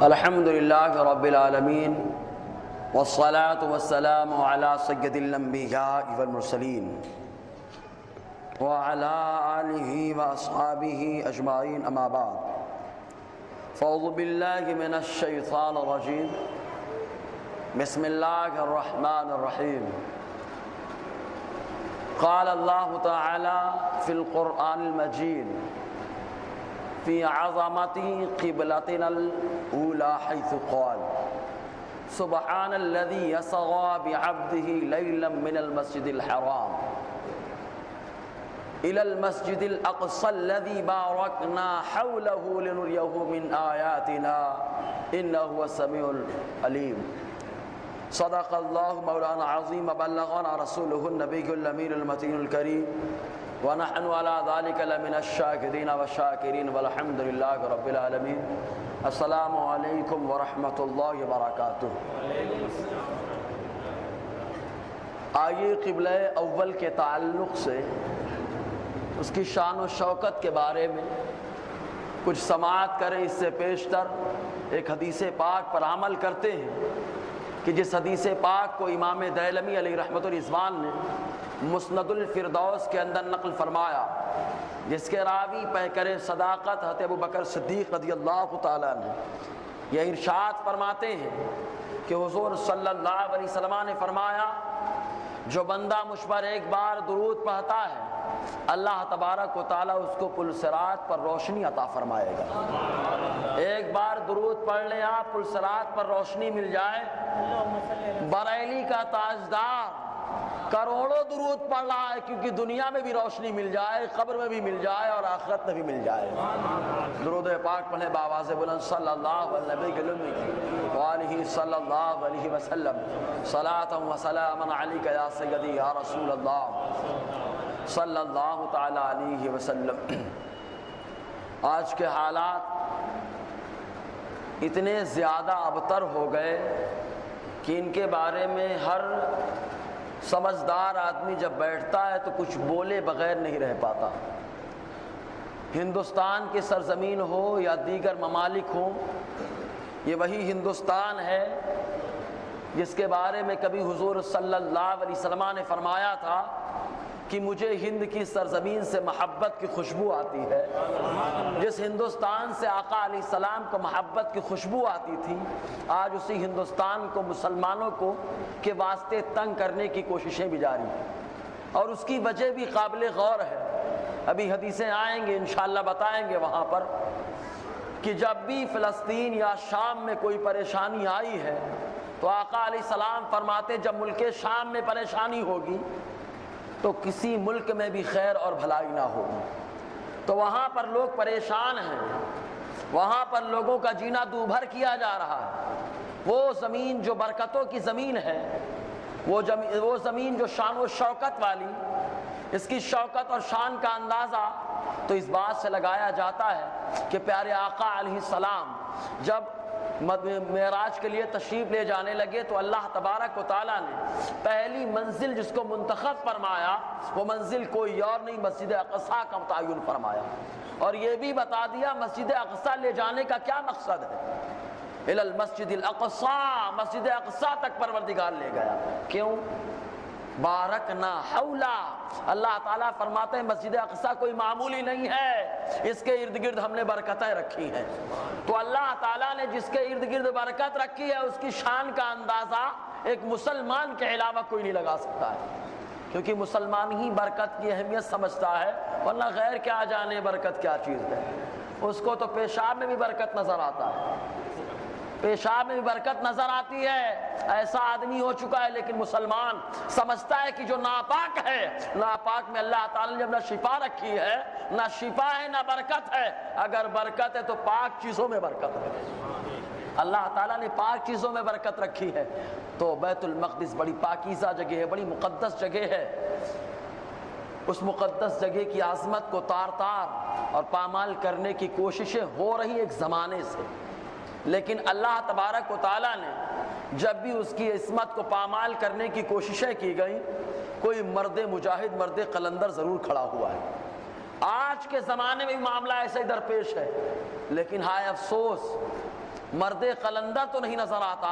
الحمد لله رب العالمين والصلاة والسلام على سيد الأنبياء والمرسلين وعلى آله وأصحابه أجمعين أما بعد فأعوذ بالله من الشيطان الرجيم بسم الله الرحمن الرحيم قال الله تعالى في القرآن المجيد في عظمة قبلتنا الأولى حيث قال سبحان الذي يسرى بعبده ليلا من المسجد الحرام إلى المسجد الأقصى الذي باركنا حوله لنريه من آياتنا إنه هو السميع العليم صدق الله مولانا العظيم وبلغنا رسوله النبي الأمين المتين الكريم ونحن على ذلك لمن الشاكرين والشاكرين والحمد لله رب العالمين السلام علیکم ورحمۃ اللہ وبرکاتہ۔ آئیے قبلہ اول کے تعلق سے اس کی شان و شوکت کے بارے میں کچھ سماعت کریں۔ اس سے پیشتر ایک حدیث پاک پر عمل کرتے ہیں کہ جس حدیث پاک کو امام دیلمی علیہ رحمۃ الرضوان نے مسند الفردوس کے اندر نقل فرمایا، جس کے راوی پیکر صداقت حضرت ابوبکر صدیق رضی اللہ تعالیٰ عنہ یہ ارشاد فرماتے ہیں کہ حضور صلی اللہ علیہ وسلم نے فرمایا، جو بندہ مجھ پر ایک بار درود پڑھتا ہے اللہ تبارک و تعالیٰ اس کو پل صراط پر روشنی عطا فرمائے گا۔ ایک بار درود پڑھ لیں آپ، پل صراط پر روشنی مل جائے۔ بریلی کا تاجدار کروڑوں درود پڑھ رہا ہے کیونکہ دنیا میں بھی روشنی مل جائے، قبر میں بھی مل جائے اور آخرت میں بھی مل جائے۔ درود پاک پڑھیں بآواز بلند صلی اللہ علیہ وآلہ صلی اللہ علیہ وسلم، صلاۃ و سلام علیک یا سیدی یا رسول اللہ صلی اللہ تعالی علیہ وسلم۔ آج کے حالات اتنے زیادہ ابتر ہو گئے کہ ان کے بارے میں ہر سمجھدار آدمی جب بیٹھتا ہے تو کچھ بولے بغیر نہیں رہ پاتا۔ ہندوستان کی سرزمین ہو یا دیگر ممالک ہوں، یہ وہی ہندوستان ہے جس کے بارے میں کبھی حضور صلی اللہ علیہ وسلم نے فرمایا تھا کہ مجھے ہند کی سرزمین سے محبت کی خوشبو آتی ہے۔ جس ہندوستان سے آقا علیہ السلام کو محبت کی خوشبو آتی تھی، آج اسی ہندوستان کو مسلمانوں کو کے واسطے تنگ کرنے کی کوششیں بھی جاری ہیں، اور اس کی وجہ بھی قابل غور ہے۔ ابھی حدیثیں آئیں گے انشاءاللہ بتائیں گے وہاں پر کہ جب بھی فلسطین یا شام میں کوئی پریشانی آئی ہے تو آقا علیہ السلام فرماتے جب ملک شام میں پریشانی ہوگی تو کسی ملک میں بھی خیر اور بھلائی نہ ہوگی۔ تو وہاں پر لوگ پریشان ہیں، وہاں پر لوگوں کا جینا دوبھر کیا جا رہا ہے۔ وہ زمین جو برکتوں کی زمین ہے، وہ زمین جو شان و شوکت والی، اس کی شوکت اور شان کا اندازہ تو اس بات سے لگایا جاتا ہے کہ پیارے آقا علیہ السلام جب معراج کے لیے تشریف لے جانے لگے تو اللہ تبارک و تعالیٰ نے پہلی منزل جس کو منتخب فرمایا وہ منزل کوئی اور نہیں، مسجد اقصیٰ کا تعین فرمایا، اور یہ بھی بتا دیا مسجد اقصیٰ لے جانے کا کیا مقصد ہے۔ الی المسجد الاقصیٰ، مسجد اقصیٰ تک پروردگار لے گیا۔ کیوں؟ بارکنا حولا، اللہ تعالیٰ فرماتے ہیں مسجد اقصیٰ کوئی معمولی نہیں ہے، اس کے ارد گرد ہم نے برکتیں رکھی ہیں۔ تو اللہ تعالیٰ نے جس کے ارد گرد برکت رکھی ہے اس کی شان کا اندازہ ایک مسلمان کے علاوہ کوئی نہیں لگا سکتا ہے، کیونکہ مسلمان ہی برکت کی اہمیت سمجھتا ہے، ورنہ غیر کیا جانے برکت کیا چیز ہے۔ اس کو تو پیشاب میں بھی برکت نظر آتا ہے، پیشاب میں بھی برکت نظر آتی ہے۔ ایسا آدمی ہو چکا ہے لیکن مسلمان سمجھتا ہے کہ جو ناپاک ہے، ناپاک میں اللہ تعالیٰ نے جب نہ شفا رکھی ہے، نہ شفا ہے نہ برکت ہے۔ اگر برکت ہے تو پاک چیزوں میں برکت ہے، اللہ تعالیٰ نے پاک چیزوں میں برکت رکھی ہے۔ تو بیت المقدس بڑی پاکیزہ جگہ ہے، بڑی مقدس جگہ ہے۔ اس مقدس جگہ کی عظمت کو تار تار اور پامال کرنے کی کوششیں ہو رہی ایک زمانے سے، لیکن اللہ تبارک و تعالیٰ نے جب بھی اس کی عصمت کو پامال کرنے کی کوششیں کی گئیں، کوئی مرد مجاہد، مرد قلندر ضرور کھڑا ہوا ہے۔ آج کے زمانے میں بھی معاملہ ایسے ہی درپیش ہے، لیکن ہائے افسوس مرد قلندر تو نہیں نظر آتا،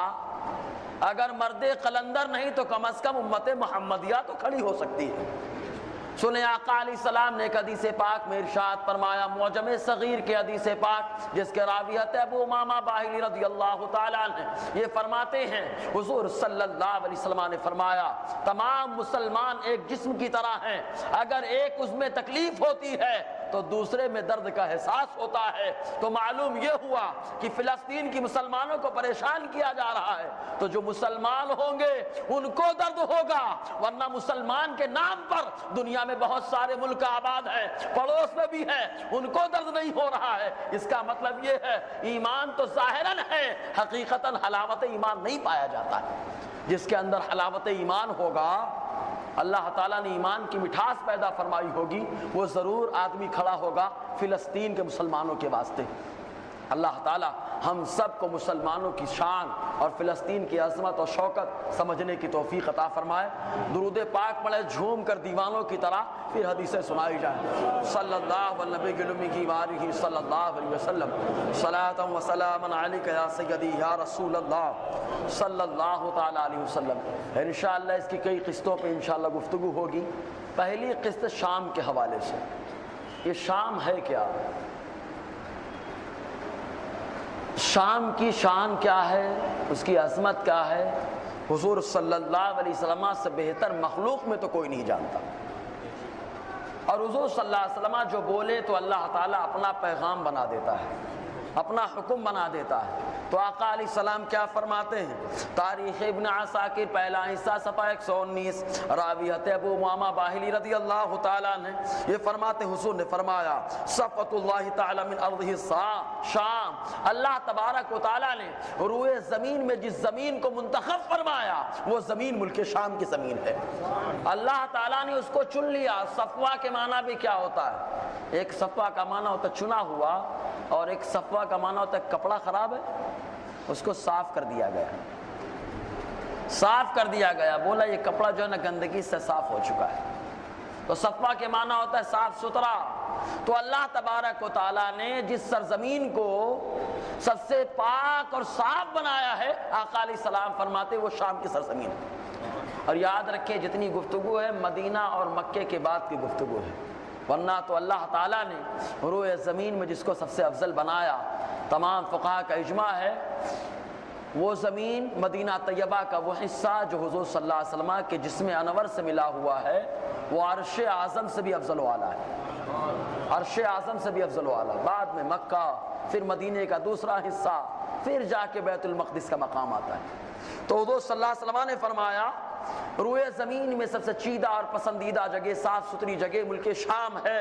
اگر مرد قلندر نہیں تو کم از کم امت محمدیہ تو کھڑی ہو سکتی ہے۔ سنیں آقا علیہ السلام نے ایک حدیث پاک میں ارشاد فرمایا، معجم صغیر کے حدیث پاک جس کے راوی ہے ابو امامہ باہلی رضی اللہ تعالیٰ عنہ، یہ فرماتے ہیں حضور صلی اللہ علیہ وسلم نے فرمایا تمام مسلمان ایک جسم کی طرح ہیں، اگر ایک اس میں تکلیف ہوتی ہے تو دوسرے میں درد کا احساس ہوتا ہے۔ تو معلوم یہ ہوا کہ فلسطین کی مسلمانوں کو پریشان کیا جا رہا ہے، تو جو مسلمان ہوں گے ان کو درد ہوگا، ورنہ مسلمان کے نام پر دنیا میں بہت سارے ملک آباد ہیں، پڑوس میں بھی ہیں، ان کو درد نہیں ہو رہا ہے۔ اس کا مطلب یہ ہے ایمان تو ظاہراً ہے، حقیقتاً حلاوت ایمان نہیں پایا جاتا ہے۔ جس کے اندر حلاوت ایمان ہوگا، اللہ تعالیٰ نے ایمان کی مٹھاس پیدا فرمائی ہوگی، وہ ضرور آدمی کھڑا ہوگا فلسطین کے مسلمانوں کے واسطے۔ اللہ تعالیٰ ہم سب کو مسلمانوں کی شان اور فلسطین کی عظمت اور شوکت سمجھنے کی توفیق عطا فرمائے۔ درود پاک پڑھے جھوم کر دیوانوں کی طرح، پھر حدیثیں سنائی جائیں۔ صلی اللہ علیہ کی وآلہ صلی اللہ علیہ وسلم، صلاۃ و سلام علیک یا سیدی یا رسول اللہ صلی اللہ تعالیٰ علیہ وسلم۔ انشاءاللہ اس کی کئی قسطوں پہ انشاءاللہ گفتگو ہوگی۔ پہلی قسط شام کے حوالے سے۔ یہ شام ہے کیا؟ شام کی شان کیا ہے، اس کی عظمت کیا ہے، حضور صلی اللہ علیہ وسلم سے بہتر مخلوق میں تو کوئی نہیں جانتا۔ اور حضور صلی اللہ علیہ وسلم جو بولے تو اللہ تعالیٰ اپنا پیغام بنا دیتا ہے، اپنا حکم بنا دیتا ہے۔ تو آقا علیہ السلام کیا فرماتے ہیں؟ تاریخ ابن عساکر پہلا حصہ صفحہ 119، راوی ابو امامہ باہلی رضی اللہ تعالیٰ عنہ، یہ فرماتے حضور نے فرمایا صفوۃ اللہ تعالیٰ من ارضہ شام، اللہ تبارک و تعالیٰ نے روئے زمین میں جس زمین کو منتخب فرمایا وہ زمین ملک شام کی زمین ہے۔ اللہ تعالیٰ نے اس کو چن لیا۔ صفوہ کے معنی بھی کیا ہوتا ہے؟ ایک صفوہ کا معنی ہوتا ہے چنا ہوا، اور ایک صفوہ کا معنی ہوتا ہے کپڑا خراب ہے اس کو صاف کر دیا گیا، صاف کر دیا گیا، بولا یہ کپڑا جو ہے نا گندگی سے صاف ہو چکا ہے۔ تو صفوہ کے معنی ہوتا ہے صاف ستھرا۔ تو اللہ تبارک و تعالیٰ نے جس سرزمین کو سب سے پاک اور صاف بنایا ہے، آقا علیہ السلام فرماتے وہ شام کی سرزمین ہے۔ اور یاد رکھیں جتنی گفتگو ہے مدینہ اور مکے کے بعد کی گفتگو ہے، ورنہ تو اللہ تعالیٰ نے روئے زمین میں جس کو سب سے افضل بنایا، تمام فقہاء کا اجماع ہے وہ زمین مدینہ طیبہ کا وہ حصہ جو حضور صلی اللہ علیہ وسلم کے جسم انور سے ملا ہوا ہے، وہ عرش اعظم سے بھی افضل و اعلیٰ ہے، عرش اعظم سے بھی افضل و اعلیٰ۔ بعد میں مکہ، پھر مدینے کا دوسرا حصہ، پھر جا کے بیت المقدس کا مقام آتا ہے۔ تو حضور صلی اللہ علیہ وسلم نے فرمایا روئے زمین میں سب سے چیدہ اور پسندیدہ جگہ، صاف ستھری جگہ ملک شام ہے۔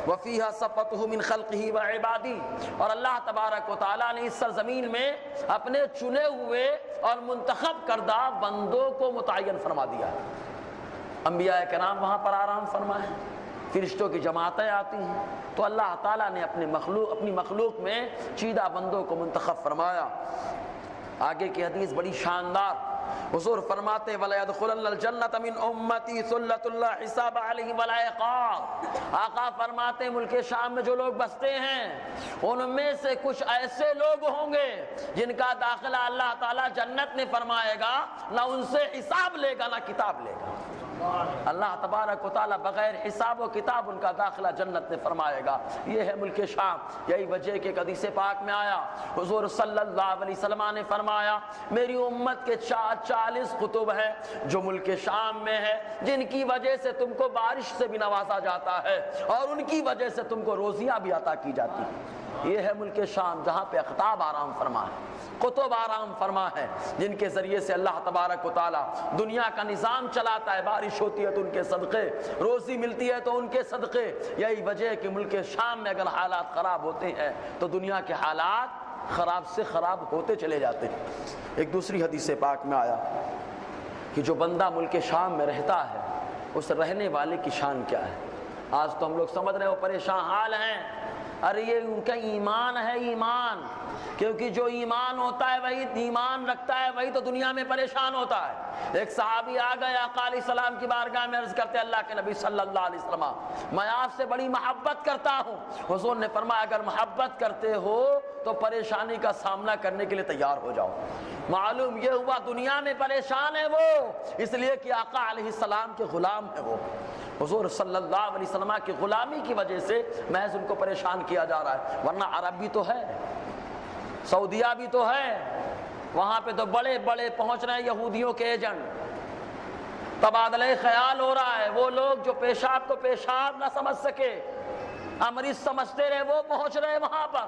وَفِيهَا صَفَّتُهُ مِنْ خَلْقِهِ وَعِبَادِهِ، اور اللہ تبارک و تعالیٰ نے اس سرزمین میں اپنے چنے ہوئے اور منتخب کردہ بندوں کو متعین فرما دیا۔ انبیاء کرام وہاں پر آرام فرمائے، فرشتوں کی جماعتیں آتی ہیں، تو اللہ تعالیٰ نے اپنی مخلوق میں چیدہ بندوں کو منتخب فرمایا۔ آگے کی حدیث بڑی شاندار، حضور فرماتے وَلَيَدْخُلَنَّ الْجَنَّةَ مِنْ أُمَّتِي ثُلَّةٌ لَا حِسَابَ عَلَيْهِمْ وَلَا عِقَابَ۔ آقا فرماتے ملک شام میں جو لوگ بستے ہیں ان میں سے کچھ ایسے لوگ ہوں گے جن کا داخلہ اللہ تعالیٰ جنت میں فرمائے گا، نہ ان سے حساب لے گا نہ کتاب لے گا۔ اللہ تبارک و تعالیٰ بغیر حساب و کتاب ان کا داخلہ جنت میں فرمائے گا۔ یہ ہے ملک شام۔ یہی وجہ کہ حدیث پاک میں آیا حضور صلی اللہ علیہ وسلم نے فرمایا میری امت کے 40 قطب ہیں جو ملک شام میں ہے، جن کی وجہ سے تم کو بارش سے بھی نوازا جاتا ہے اور ان کی وجہ سے تم کو روزیاں بھی عطا کی جاتی ہیں۔ یہ ہے ملک شام جہاں پہ اقطاب آرام فرما ہے، قطب آرام فرما ہے، جن کے ذریعے سے اللہ تبارک و تعالیٰ دنیا کا نظام چلاتا ہے۔ بارش ہوتی ہے تو ان کے صدقے، روزی ملتی ہے تو ان کے صدقے۔ یہی وجہ ہے کہ ملک شام میں اگر حالات خراب ہوتے ہیں تو دنیا کے حالات خراب سے خراب ہوتے چلے جاتے ہیں۔ ایک دوسری حدیث پاک میں آیا کہ جو بندہ ملک شام میں رہتا ہے اس رہنے والے کی شان کیا ہے۔ آج تو ہم لوگ سمجھ رہے ہیں وہ پریشان حال ہیں، ارے یہ ان کا ایمان ہے، ایمان، کیونکہ جو ایمان ہوتا ہے وہی ایمان رکھتا ہے وہی تو دنیا میں پریشان ہوتا ہے۔ ایک صحابی آ گئے آقا علیہ السلام کی بارگاہ میں، عرض کرتے اللہ کے نبی صلی اللہ علیہ وسلم میں آپ سے بڑی محبت کرتا ہوں۔ حضور نے فرمایا اگر محبت کرتے ہو تو پریشانی کا سامنا کرنے کے لیے تیار ہو جاؤ۔ معلوم یہ ہوا دنیا میں پریشان ہے وہ، اس لیے کہ آقا علیہ السلام کے غلام ہے وہ، حضور صلی اللہ علیہ وسلم کی غلامی کی وجہ سے محض ان کو پریشان کیا جا رہا ہے، ورنہ عرب بھی تو ہے، سعودیہ بھی تو ہے، وہاں پہ تو بڑے بڑے پہنچ رہے ہیں یہودیوں کے ایجنٹ، تبادلہ خیال ہو رہا ہے۔ وہ لوگ جو پیشاب کو پیشاب نہ سمجھ سکے، امرت سمجھتے رہے، وہ پہنچ رہے وہاں پر،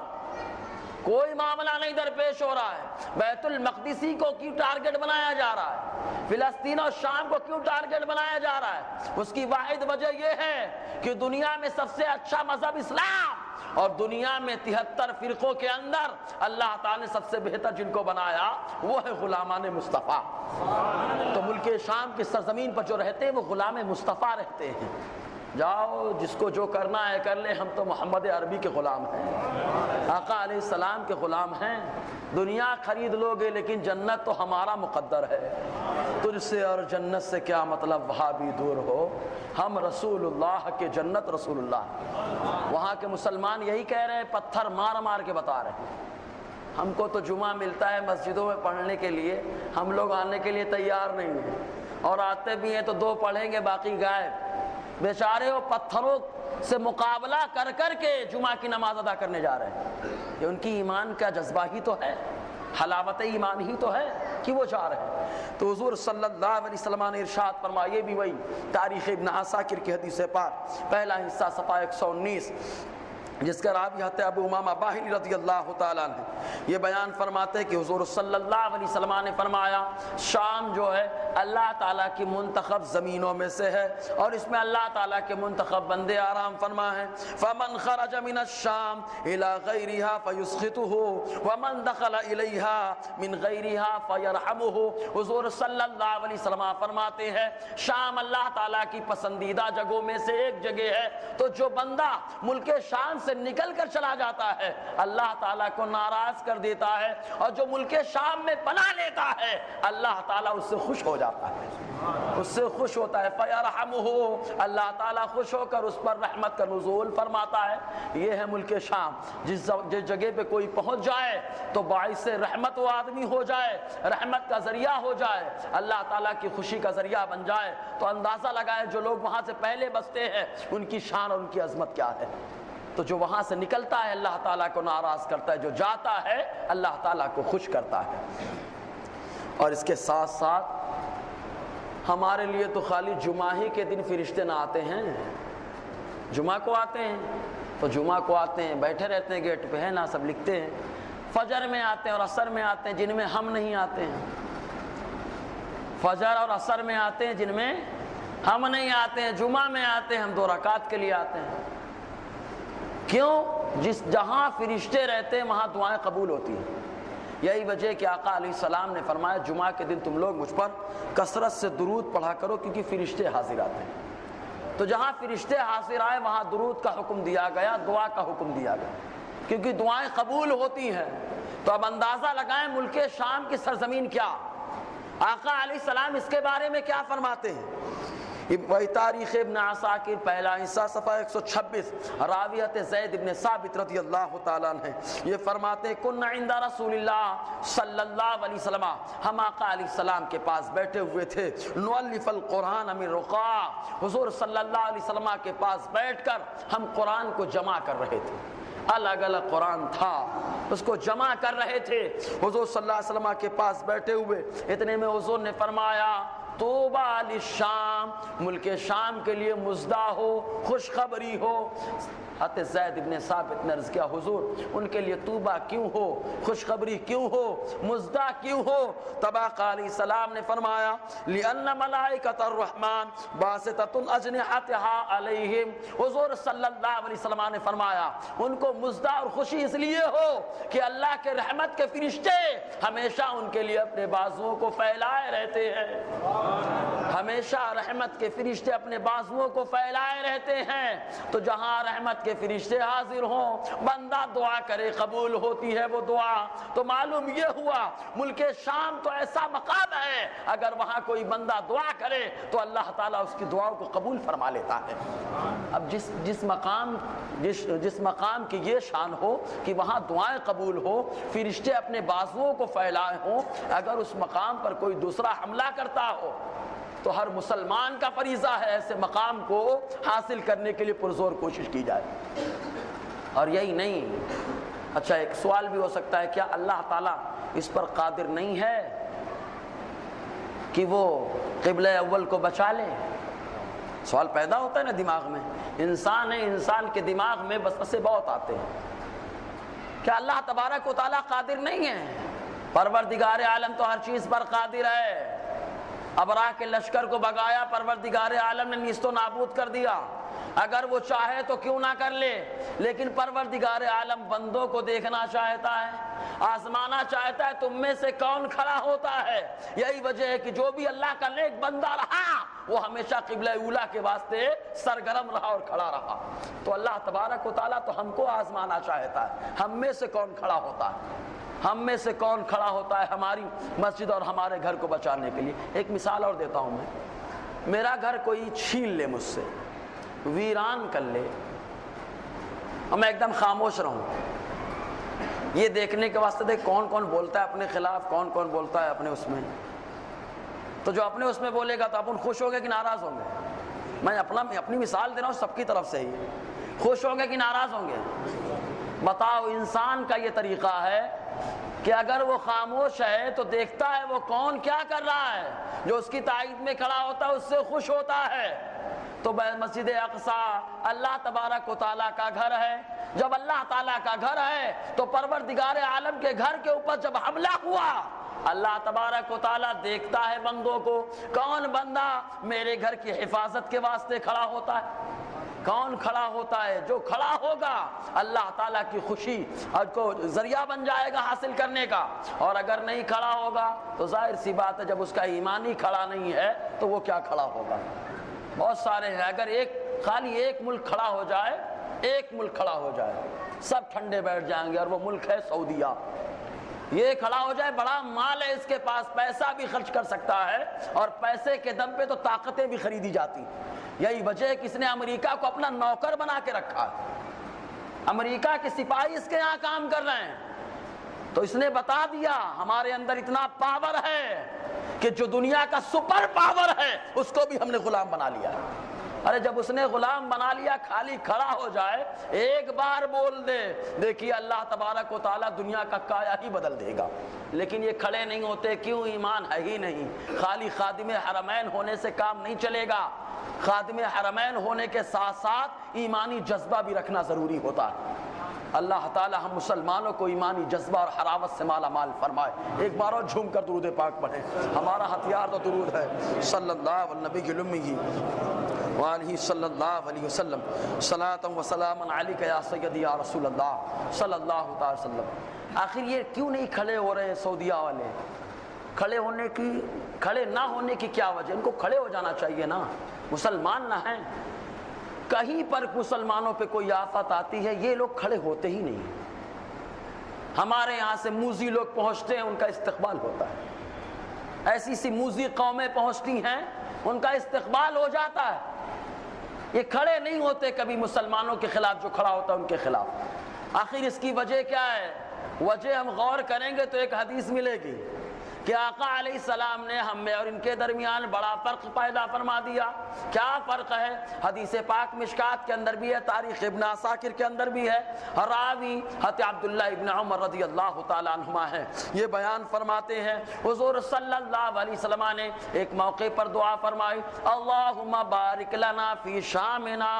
کوئی معاملہ نہیں درپیش ہو رہا ہے۔ بیت المقدسی کو کیوں ٹارگٹ بنایا جا رہا ہے؟ فلسطین اور شام کو کیوں ٹارگٹ بنایا جا رہا ہے؟ اس کی واحد وجہ یہ ہے کہ دنیا میں سب سے اچھا مذہب اسلام، اور دنیا میں 73 فرقوں کے اندر اللہ تعالی نے سب سے بہتر جن کو بنایا وہ ہے غلامان مصطفیٰ۔ تو ملک شام کی سرزمین پر جو رہتے ہیں وہ غلام مصطفیٰ رہتے ہیں۔ جاؤ جس کو جو کرنا ہے کر لے، ہم تو محمد عربی کے غلام ہیں، آقا علیہ السلام کے غلام ہیں۔ دنیا خرید لو گے لیکن جنت تو ہمارا مقدر ہے۔ تجھ سے اور جنت سے کیا مطلب وہاں بھی دور ہو، ہم رسول اللہ کے جنت رسول اللہ۔ وہاں کے مسلمان یہی کہہ رہے ہیں، پتھر مار مار کے بتا رہے ہیں۔ ہم کو تو جمعہ ملتا ہے مسجدوں میں پڑھنے کے لیے، ہم لوگ آنے کے لیے تیار نہیں ہیں، اور آتے بھی ہیں تو 2 پڑھیں گے باقی غائب۔ بیچارے وہ پتھروں سے مقابلہ کر کر کے جمعہ کی نماز ادا کرنے جا رہے ہیں۔ یہ ان کی ایمان کا جذبہ ہی تو ہے، حلاوت ایمان ہی تو ہے کہ وہ جا رہے ہیں۔ تو حضور صلی اللہ علیہ وسلم نے ارشاد فرمایا، یہ بھی وہی تاریخ ابن عساکر کی حدیث پاک پہلا حصہ صفحہ 119 جس کا راوی حضرت ابو امامہ باہلی رضی اللہ تعالیٰ عنہ یہ بیان فرماتے ہیں کہ حضور صلی اللہ علیہ وسلم نے فرمایا شام جو ہے اللہ تعالیٰ کی منتخب زمینوں میں سے ہے، اور اس میں اللہ تعالیٰ کے منتخب بندے آرام فرما ہیں۔ فمن خرج من الشام الى غیرها فیسخطه ومن دخل الیہا من غیرها فیرحمه۔ حضور صلی اللہ علیہ وسلم فرماتے ہیں شام اللہ تعالیٰ کی پسندیدہ جگہوں میں سے ایک جگہ ہے، تو جو بندہ ملک شام سے نکل کر چلا جاتا ہے اللہ تعالیٰ کو ناراض کر دیتا ہے، اور جو ملک شام میں پناہ لیتا ہے اللہ تعالیٰ اس سے خوش ہو جاتا ہے، اس سے خوش ہوتا ہے۔ فَيَرْحَمُهُ، اللہ تعالیٰ خوش ہو کر اس پر رحمت کا نزول فرماتا ہے۔ یہ ہے ملک شام، جس جگہ پہ کوئی پہنچ جائے تو باعث رحمت وہ آدمی ہو جائے، رحمت کا ذریعہ ہو جائے، اللہ تعالیٰ کی خوشی کا ذریعہ بن جائے، تو اندازہ لگائے جو لوگ وہاں سے پہلے بستے ہیں ان کی شان اور ان کی عظمت کیا ہے۔ تو جو وہاں سے نکلتا ہے اللہ تعالیٰ کو ناراض کرتا ہے، جو جاتا ہے اللہ تعالیٰ کو خوش کرتا ہے۔ اور اس کے ساتھ ساتھ ہمارے لیے تو خالی جمعہ ہی کے دن فرشتے نہ آتے ہیں، جمعہ کو آتے ہیں تو جمعہ کو آتے ہیں، بیٹھے رہتے ہیں گیٹ پہ، ہے نا، سب لکھتے ہیں، فجر میں آتے ہیں اور عصر میں آتے ہیں جن میں ہم نہیں آتے ہیں، فجر اور عصر میں آتے ہیں جن میں ہم نہیں آتے ہیں، جمعہ میں آتے ہیں ہم 2 رکعت کے لیے آتے ہیں۔ کیوں؟ جہاں فرشتے رہتے ہیں وہاں دعائیں قبول ہوتی ہیں۔ یہی وجہ کہ آقا علیہ السلام نے فرمایا جمعہ کے دن تم لوگ مجھ پر کثرت سے درود پڑھا کرو کیونکہ فرشتے حاضر آتے ہیں۔ تو جہاں فرشتے حاضر آئے وہاں درود کا حکم دیا گیا، دعا کا حکم دیا گیا، کیونکہ دعائیں قبول ہوتی ہیں۔ تو اب اندازہ لگائیں ملک شام کی سرزمین کیا، آقا علیہ السلام اس کے بارے میں کیا فرماتے ہیں۔ وہی تاریخ ابن عساکر پہلا حصہ صفحہ 126 راویت زید ابن ثابت رضی اللہ تعالیٰ عنہ یہ فرماتے ہیں کن عند رسول اللہ صلی اللہ علیہ وسلم، ہم آقا علیہ السلام کے پاس بیٹھے ہوئے تھے، نؤلف القرآن من رقاع، حضور صلی اللہ علیہ وسلم کے پاس بیٹھ کر ہم قرآن کو جمع کر رہے تھے، الگ الگ قرآن تھا اس کو جمع کر رہے تھے، حضور صلی اللہ علیہ وسلم کے پاس بیٹھے ہوئے، اتنے میں حضور نے فرمایا طوبیٰ للشام، ملک شام کے لیے مزدہ ہو، خوشخبری ہو۔ حضرت زید ابن ثابت نے عرض کیا حضور ان کے لیے طوبیٰ کیوں ہو، خوشخبری کیوں ہو، مزدہ کیوں ہو؟ تب آقا علیہ السلام نے فرمایا لِأَنَّ مَلَائِكَةَ الرَّحْمَنِ بَاسِطَةٌ أَجْنِحَتَهَا عَلَيْهِمْ، حضور صلی اللہ علیہ وسلم نے فرمایا ان کو مزدہ اور خوشی اس لیے ہو کہ اللہ کے رحمت کے فرشتے ہمیشہ ان کے لیے اپنے بازوؤں کو پھیلائے رہتے ہیں۔ ہمیشہ رحمت کے فرشتے اپنے بازوؤں کو پھیلائے رہتے ہیں، تو جہاں رحمت کے فرشتے حاضر ہوں بندہ دعا کرے قبول ہوتی ہے وہ دعا۔ تو معلوم یہ ہوا ملک شام تو ایسا مقام ہے، اگر وہاں کوئی بندہ دعا کرے تو اللہ تعالیٰ اس کی دعاؤں کو قبول فرما لیتا ہے۔ اب جس مقام کی یہ شان ہو کہ وہاں دعائیں قبول ہو، فرشتے اپنے بازوؤں کو پھیلائے ہوں، اگر اس مقام پر کوئی دوسرا حملہ کرتا ہو تو ہر مسلمان کا فریضہ ہے ایسے مقام کو حاصل کرنے کے لیے پرزور کوشش کی جائے۔ اور یہی نہیں، اچھا ایک سوال بھی ہو سکتا ہے، کیا اللہ تعالیٰ اس پر قادر نہیں ہے کہ وہ قبلہ اول کو بچا لے؟ سوال پیدا ہوتا ہے نا دماغ میں، انسان ہے، انسان کے دماغ میں وسوسے بہت آتے ہیں۔ کیا اللہ تبارک و تعالیٰ قادر نہیں ہے؟ پروردگار عالم تو ہر چیز پر قادر ہے۔ ابراہ کے لشکر کو بگایا، پروردگار عالم نے نیست و نابود کر دیا، اگر وہ چاہے تو کیوں نہ کر لے، لیکن پروردگار عالم بندوں کو دیکھنا چاہتا ہے، آزمانا چاہتا ہے تم میں سے کون کھڑا ہوتا ہے۔ یہی وجہ ہے کہ جو بھی اللہ کا نیک بندہ رہا وہ ہمیشہ قبلہ اولا کے واسطے سرگرم رہا اور کھڑا رہا۔ تو اللہ تبارک و تعالیٰ تو ہم کو آزمانا چاہتا ہے، ہم میں سے کون کھڑا ہوتا ہے، ہم میں سے کون کھڑا ہوتا ہے ہماری مسجد اور ہمارے گھر کو بچانے کے لیے۔ ایک مثال اور دیتا ہوں میں، میرا گھر کوئی چھین لے مجھ سے، ویران کر لے، اور میں ایک دم خاموش رہوں، یہ دیکھنے کے واسطے دیکھ کون کون بولتا ہے اپنے خلاف، کون کون بولتا ہے اپنے اس میں۔ تو جو اپنے اس میں بولے گا تو اپن خوش ہوں گے کہ ناراض ہوں گے؟ میں اپنی مثال دے رہا ہوں، سب کی طرف سے ہی، خوش ہوں گے کہ ناراض ہوں گے؟ بتاؤ، انسان کا یہ طریقہ ہے کہ اگر وہ خاموش ہے تو دیکھتا ہے وہ کون کیا کر رہا ہے، جو اس کی تائید میں کھڑا ہوتا ہے اس سے خوش ہوتا ہے۔ تو مسجد اقصیٰ اللہ تبارک و تعالیٰ کا گھر ہے، جب اللہ تعالیٰ کا گھر ہے تو پروردگار عالم کے گھر کے اوپر جب حملہ ہوا، اللہ تبارک و تعالیٰ دیکھتا ہے بندوں کو، کون بندہ میرے گھر کی حفاظت کے واسطے کھڑا ہوتا ہے، کون کھڑا ہوتا ہے۔ جو کھڑا ہوگا اللہ تعالیٰ کی خوشی اور کو ذریعہ بن جائے گا حاصل کرنے کا، اور اگر نہیں کھڑا ہوگا تو ظاہر سی بات ہے جب اس کا ایمان ہی کھڑا نہیں ہے تو وہ کیا کھڑا ہوگا۔ بہت سارے ہیں، اگر خالی ایک ملک کھڑا ہو جائے، ایک ملک کھڑا ہو جائے سب ٹھنڈے بیٹھ جائیں گے، اور وہ ملک ہے سعودیہ۔ یہ کھڑا ہو جائے، بڑا مال ہے اس کے پاس، پیسہ بھی خرچ کر سکتا ہے، اور پیسے کے دم پہ تو طاقتیں بھی خریدی جاتی۔ یہی وجہ ہے کہ اس نے امریکہ کو اپنا نوکر بنا کے رکھا، امریکہ کے سپاہی اس کے یہاں کام کر رہے ہیں۔ تو اس نے بتا دیا ہمارے اندر اتنا پاور ہے کہ جو دنیا کا سپر پاور ہے اس کو بھی ہم نے غلام بنا لیا۔ ارے جب اس نے غلام بنا لیا، خالی کھڑا ہو جائے، ایک بار بول دے، دیکھیے اللہ تبارک و تعالیٰ دنیا کا کایا ہی بدل دے گا۔ لیکن یہ کھڑے نہیں ہوتے، کیوں؟ ایمان ہے ہی نہیں۔ خالی خادم حرمین ہونے سے کام نہیں چلے گا، خادم حرمین ہونے کے ساتھ ساتھ ایمانی جذبہ بھی رکھنا ضروری ہوتا ہے۔ اللہ تعالی ہم مسلمانوں کو ایمانی جذبہ اور حراوت سے مالا مال فرمائے۔ ایک بار اور جھوم کر درود پاک پڑھیں، ہمارا ہتھیار تو درود ہے۔ صلی اللہ علیہ نبی الامی وآلہ صلی اللہ علیہ وسلم، صلاۃ و سلام علیک یا سیدی یا رسول اللہ صلی اللہ تعالی وسلم۔ آخر یہ کیوں نہیں کھڑے ہو رہے سعودیہ والے؟ کھڑے نہ ہونے کی کیا وجہ؟ ان کو کھڑے ہو جانا چاہیے نا، مسلمان نہ ہیں۔ کہیں پر مسلمانوں پہ کوئی آفت آتی ہے یہ لوگ کھڑے ہوتے ہی نہیں۔ ہمارے یہاں سے موذی لوگ پہنچتے ہیں، ان کا استقبال ہوتا ہے، ایسی سی موذی قومیں پہنچتی ہیں ان کا استقبال ہو جاتا ہے۔ یہ کھڑے نہیں ہوتے کبھی مسلمانوں کے خلاف، جو کھڑا ہوتا ہے ان کے خلاف۔ آخر اس کی وجہ کیا ہے؟ وجہ ہم غور کریں گے تو ایک حدیث ملے گی کہ آقا علیہ السلام نے ہم میں اور ان کے درمیان بڑا فرق پیدا فرما دیا۔ کیا فرق ہے؟ حدیث پاک مشکات کے اندر بھی ہے، تاریخ ابن عساکر کے اندر بھی ہے، راوی حضرت عبداللہ ابن عمر رضی اللہ تعالیٰ عنہما ہے، یہ بیان فرماتے ہیں حضور صلی اللہ علیہ وسلم نے ایک موقع پر دعا فرمائی، اللہم بارک لنا فی شامنا،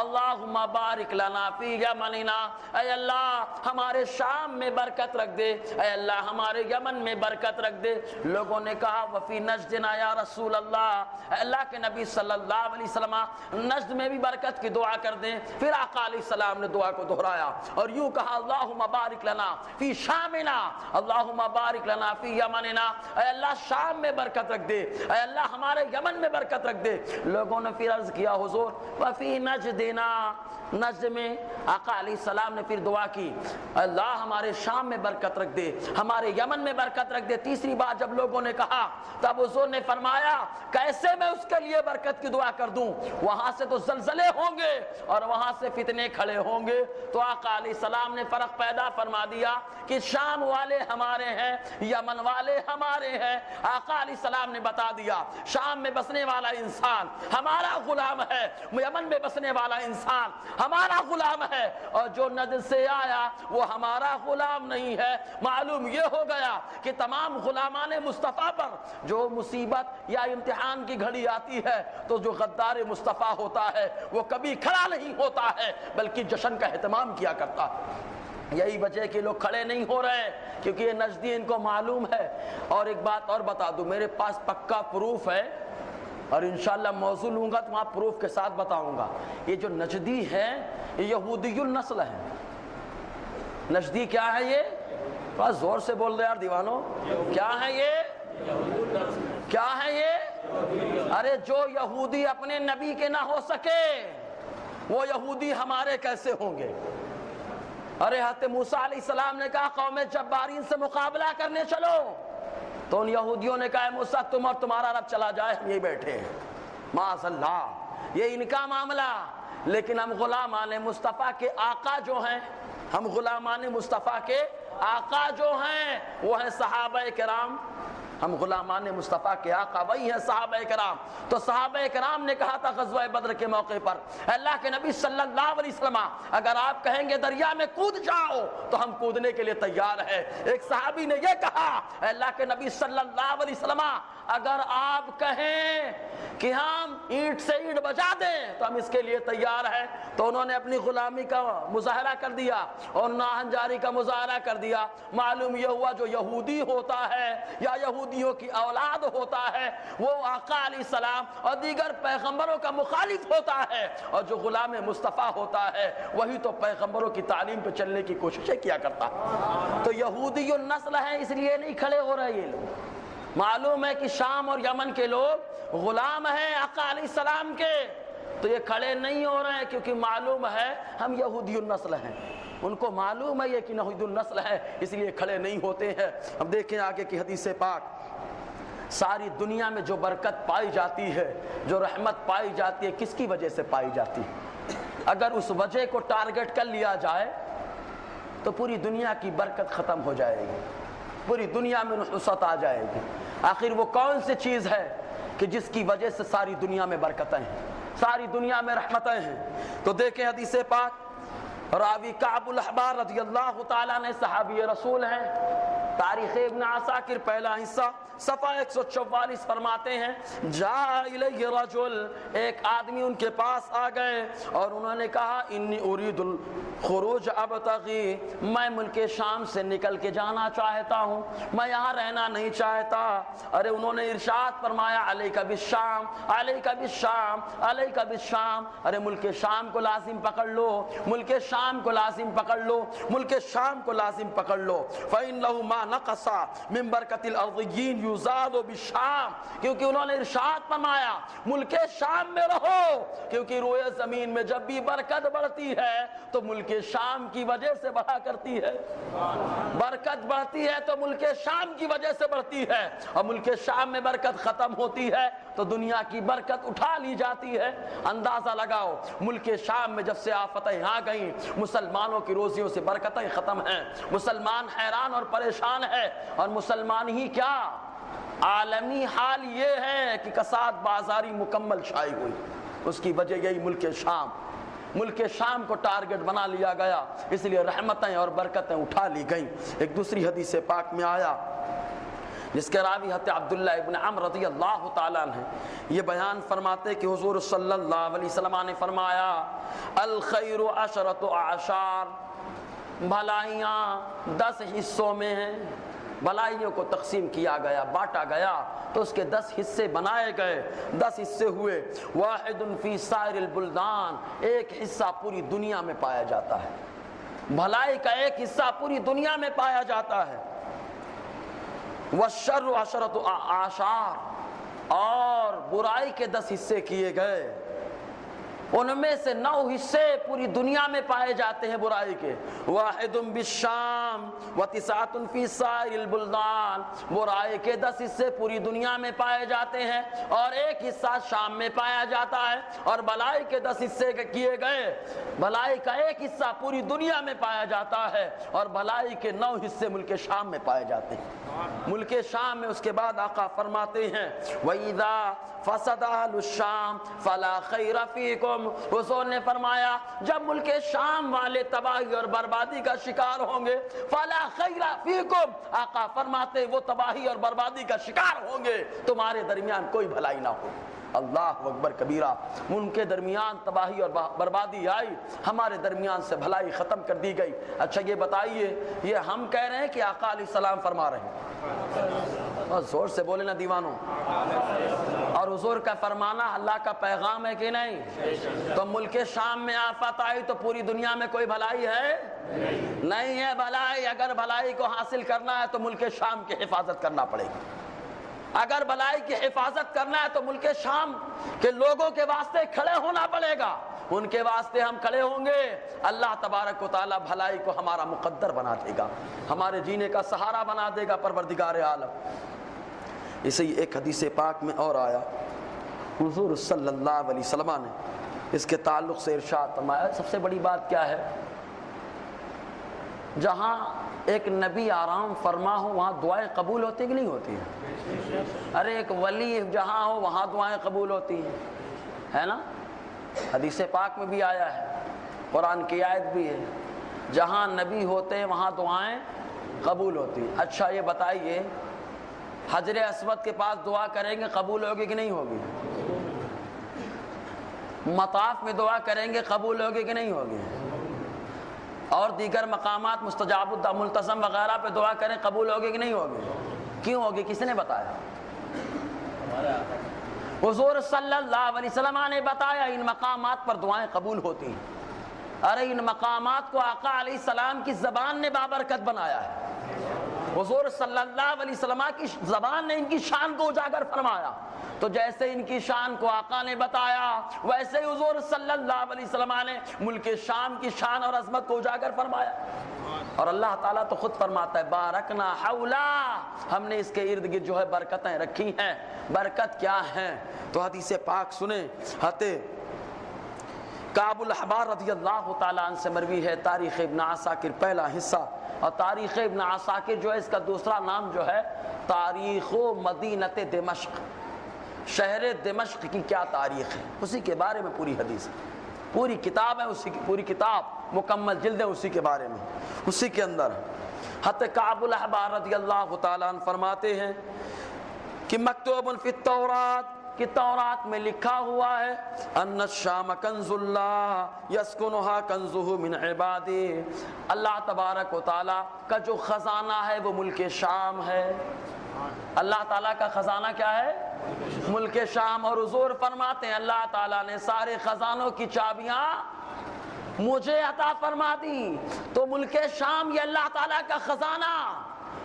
اللہم بارک لنا فی یمننا، اے اللہ ہمارے شام میں برکت رکھ دے، اے اللہ ہمارے یمن میں برکت رکھ دے، دے۔ لوگوں نے کہا وفی نجدنا یا رسول اللہ، اللہ کے نبی صلی اللہ علیہ وسلم نجد میں بھی برکت کی دعا کر دیں۔ پھر آقا علیہ السلام نے دعا کو دہرایا اور یوں کہا اللہم بارک لنا فی شامنا، اللہم بارک لنا فی یمننا، اے اللہ شام میں برکت رکھ دے، اے اللہ ہمارے یمن میں برکت رکھ دے۔ لوگوں نے پھر عرض کیا حضور وفی نجدنا، نجد میں آقا علیہ السلام نے پھر دعا کی اللہ ہمارے شام میں برکت رکھ دے، ہمارے یمن میں برکت رکھ دے۔ تیسری بار جب لوگوں نے کہا تب حضور نے فرمایا کیسے میں اس کے لیے برکت کی دعا کر دوں، وہاں سے تو زلزلے ہوں گے اور وہاں سے فتنے کھڑے ہوں گے۔ تو آقا علیہ السلام نے فرق پیدا فرما دیا کہ شام والے ہمارے ہیں، یمن والے ہمارے ہیں۔ آقا علیہ السلام نے بتا دیا شام میں بسنے والا انسان ہمارا غلام ہے، یمن میں بسنے والا انسان ہمارا غلام ہے، اور جو نجد سے آیا وہ ہمارا غلام نہیں ہے۔ معلوم یہ ہو گیا کہ تمام غلامان مصطفیٰ پر جو مصیبت یا امتحان کی گھڑی آتی ہے تو جو غدار مصطفیٰ ہوتا ہے وہ کبھی کھڑا نہیں ہوتا ہے بلکہ جشن کا اہتمام کیا کرتا ہے۔ یہی وجہ کہ لوگ کھڑے نہیں ہو رہے کیونکہ یہ نجدی ان کو معلوم ہے۔ اور ایک بات اور بتا دوں، میرے پاس پکا پروف ہے اور انشاءاللہ موضوع لوں گا تو وہاں پروف کے ساتھ بتاؤں گا۔ یہ جو نجدی ہے یہ یہودی النسل ہے۔ نجدی کیا ہے؟ یہ بس زور سے بول دے یار دیوانو، کیا ہے یہ؟ کیا ہے یہ؟ ارے جو یہودی اپنے نبی کے نہ ہو سکے وہ یہودی ہمارے کیسے ہوں گے؟ ارے حضرت موسیٰ علیہ السلام نے کہا قوم جبارین سے مقابلہ کرنے چلو، تو ان یہودیوں نے کہا موسیٰ تم اور تمہارا رب چلا جائے، ہم یہی بیٹھے ہیں۔ معاذ اللہ، یہ ان کا معاملہ۔ لیکن ہم غلامان مصطفیٰ کے آقا جو ہیں، ہم غلامان مصطفیٰ کے آقا جو ہیں وہ ہیں صحابہ کرام۔ ہم غلامان مصطفیٰ کے آقا وہی ہیں صحابہ کرام۔ تو صحابہ کرام نے کہا تھا غزوہ بدر کے موقع پر اللہ کے نبی صلی اللہ علیہ وسلم اگر آپ کہیں گے دریا میں کود جاؤ تو ہم کودنے کے لیے تیار ہیں۔ ایک صحابی نے یہ کہا اللہ کے نبی صلی اللہ علیہ وسلم اگر آپ کہیں کہ ہم اینٹ سے اینٹ بجا دیں تو ہم اس کے لیے تیار ہیں۔ تو انہوں نے اپنی غلامی کا مظاہرہ کر دیا اور ناہنجاری کا مظاہرہ کر دیا۔ معلوم یہ ہوا جو یہودی ہوتا ہے یا یہودیوں کی اولاد ہوتا ہے وہ آقا علیہ السلام اور دیگر پیغمبروں کا مخالف ہوتا ہے، اور جو غلام مصطفیٰ ہوتا ہے وہی تو پیغمبروں کی تعلیم پہ چلنے کی کوششیں کیا کرتا۔ تو یہودی النسل ہے، اس لیے نہیں کھڑے ہو رہے یہ لوگ۔ معلوم ہے کہ شام اور یمن کے لوگ غلام ہیں آقا علیہ السلام کے، تو یہ کھڑے نہیں ہو رہے ہیں کیونکہ معلوم ہے ہم یہودی النسل ہیں۔ ان کو معلوم ہے یہ کہ یہودی النسل ہے، اس لیے کھڑے نہیں ہوتے ہیں۔ اب دیکھیں آگے کی حدیث پاک، ساری دنیا میں جو برکت پائی جاتی ہے، جو رحمت پائی جاتی ہے، کس کی وجہ سے پائی جاتی ہے؟ اگر اس وجہ کو ٹارگٹ کر لیا جائے تو پوری دنیا کی برکت ختم ہو جائے گی، پوری دنیا میں نحوست آ جائے گی۔ آخر وہ کون سی چیز ہے کہ جس کی وجہ سے ساری دنیا میں برکتیں ہیں، ساری دنیا میں رحمتیں ہیں؟ تو دیکھیں حدیث پاک، راوی کعب الاحبار رضی اللہ تعالیٰ نے صحابی رسول ہیں، تاریخ ابن عساکر پہلا حصہ صفحہ 144 فرماتے ہیں جاء الیہ رجل، ایک آدمی ان کے پاس آ گئے اور انہوں نے کہا انی ارید الخروج ابتغی، میں ملک شام سے نکل کے جانا چاہتا ہوں، میں یہاں رہنا نہیں چاہتا۔ ارے انہوں نے ارشاد فرمایا علیک بالشام، علیک بالشام، علیک بالشام، ارے ملک شام کو لازم پکڑ لو، ملک شام کو لازم پکڑ لو، ملک شام کو لازم پکڑ لو۔ فإنه ما نقص من برکت الارضیین یزاد بالشام، کیونکہ انہوں نے ارشاد فرمایا ملک شام میں رہو، کیونکہ روئے زمین میں جب بھی برکت بڑھتی ہے تو ملک شام کی وجہ سے بڑھا کرتی ہے، برکت بڑھتی ہے تو ملک شام کی وجہ سے بڑھتی ہے، اور ملک شام میں برکت ختم ہوتی ہے تو دنیا کی برکت اٹھا لی جاتی ہے۔ اندازہ لگاؤ ملک شام میں جب سے آفتیں آ گئیں، مسلمانوں کی روزیوں سے برکتیں ختم ہیں، مسلمان حیران اور پریشان ہے، اور مسلمان ہی کیا عالمی حال یہ ہے کہ کساد بازاری مکمل شائع ہوئی، اس کی وجہ یہی ملک شام، ملک شام کو ٹارگٹ بنا لیا گیا، اس لیے رحمتیں اور برکتیں اٹھا لی گئیں۔ ایک دوسری حدیث پاک میں آیا جس کے راوی حضرت عبداللہ ابن عمرو رضی اللہ تعالیٰ عنہ یہ بیان فرماتے کہ حضور صلی اللہ علیہ وسلم نے فرمایا الخیر عشرۃ اعشار، بھلائیاں 10 حصوں میں ہیں، بھلائیوں کو تقسیم کیا گیا، بانٹا گیا، تو اس کے 10 حصے بنائے گئے، 10 حصے ہوئے۔ واحد فی سائر البلدان، ایک حصہ پوری دنیا میں پایا جاتا ہے، بھلائی کا ایک حصہ پوری دنیا میں پایا جاتا ہے۔ والشر 10 اعشار، اور برائی کے 10 حصے کیے گئے، ان میں سے 9 حصے پوری دنیا میں پائے جاتے ہیں برائی کے۔ واحد بالشام و9 فی سائر البلدان، برائی کے 10 حصے پوری دنیا میں پائے جاتے ہیں اور ایک حصہ شام میں پایا جاتا ہے۔ اور بھلائی کے 10 حصے کیے گئے، بھلائی کا ایک حصہ پوری دنیا میں پایا جاتا ہے اور بھلائی کے 9 حصے ملک شام میں پائے جاتے ہیں، ملک شام میں۔ اس کے بعد آقا فرماتے ہیں وَإِذَا فَسَدَ أَهْلُ الشَّامِ فَلَا خَيْرَ فِيكُمْ، حضور نے فرمایا جب ملک شام والے تباہی اور بربادی کا شکار ہوں گے، فَلَا خَيْرَ فِيكُمْ، آقا فرماتے وہ تباہی اور بربادی کا شکار ہوں گے، تمہارے درمیان کوئی بھلائی نہ ہو۔ اللہ اکبر کبیرہ، ان کے درمیان تباہی اور بربادی آئی، ہمارے درمیان سے بھلائی ختم کر دی گئی۔ اچھا یہ بتائیے، یہ ہم کہہ رہے ہیں کہ آقا علیہ السلام فرما رہے ہیں؟ اور زور سے بولے نا دیوانوں۔ اور حضور کا فرمانا اللہ کا پیغام ہے کہ نہیں؟ تو ملک شام میں آفت آئی تو پوری دنیا میں کوئی بھلائی ہے؟ نہیں ہے بھلائی۔ اگر بھلائی کو حاصل کرنا ہے تو ملک شام کی حفاظت کرنا پڑے گی۔ اگر بھلائی کی حفاظت کرنا ہے تو ملک شام کے لوگوں کے واسطے کھڑے ہونا پڑے گا، ان کے واسطے ہم کھڑے ہوں گے، اللہ تبارک و تعالی بھلائی کو ہمارا مقدر بنا دے گا، ہمارے جینے کا سہارا بنا دے گا پروردگار عالم۔ اسی ایک حدیث پاک میں اور آیا، حضور صلی اللہ علیہ وسلم نے اس کے تعلق سے ارشاد فرمایا، سب سے بڑی بات کیا ہے؟ جہاں ایک نبی آرام فرما ہو وہاں دعائیں قبول ہوتی کہ نہیں ہوتی ہیں؟ ارے ایک ولی جہاں ہو وہاں دعائیں قبول ہوتی ہیں، ہے نا؟ حدیث پاک میں بھی آیا ہے، قرآن کی آیت بھی ہے، جہاں نبی ہوتے ہیں وہاں دعائیں قبول ہوتی ہیں۔ اچھا یہ بتائیے، حجر اسود کے پاس دعا کریں گے قبول ہوگی کہ نہیں ہوگی؟ مطاف میں دعا کریں گے قبول ہوگی کہ نہیں ہوگی؟ اور دیگر مقامات مستجاب الدعوات ملتزم وغیرہ پہ دعا کریں قبول ہوگی کہ نہیں ہوگی؟ کیوں ہوگی؟ کس نے بتایا؟ حضور صلی اللہ علیہ وسلم نے بتایا ان مقامات پر دعائیں قبول ہوتی ہیں۔ ارے ان مقامات کو آقا علیہ السلام کی زبان نے بابرکت بنایا ہے، حضور صلی اللہ علیہ وسلم کی زبان نے ان کی شان کو اجاگر فرمایا، تو جیسے ان کی شان کو آقا نے بتایا ویسے ہی حضور صلی اللہ علیہ وسلم نے ملک شام کی شان اور عظمت کو اجاگر فرمایا۔ اور اللہ تعالیٰ تو خود فرماتا ہے بارکنا حولا، ہم نے اس کے ارد گرد جو ہے برکتیں رکھی ہیں۔ برکت کیا ہیں؟ تو حدیث پاک سنیں، کعب الاحبار رضی اللہ تعالیٰ عنہ سے مروی ہے، تاریخ ابن عساکر پہلا حصہ، اور تاریخ ابن عساکر جو ہے اس کا دوسرا نام جو ہے تاریخ مدینہ دمشق، شہر دمشق کی کیا تاریخ ہے اسی کے بارے میں پوری حدیث، پوری کتاب ہے، اسی کی پوری کتاب مکمل جلد ہے اسی کے بارے میں، اسی کے اندر حضرت کعب الاحبار رضی اللہ تعالیٰ عنہ فرماتے ہیں کہ مکتوب فی التورات، کہ تورات میں لکھا ہوا ہے ان الشام کنز اللہ یسکنھا کنزہ من عبادہ، اللہ تبارک و تعالیٰ کا جو خزانہ ہے وہ ملک شام ہے۔ اللہ تعالیٰ کا خزانہ کیا ہے؟ ملک شام۔ اور حضور فرماتے ہیں اللہ تعالیٰ نے سارے خزانوں کی چابیاں مجھے عطا فرما دی، تو ملک شام یہ اللہ تعالیٰ کا خزانہ،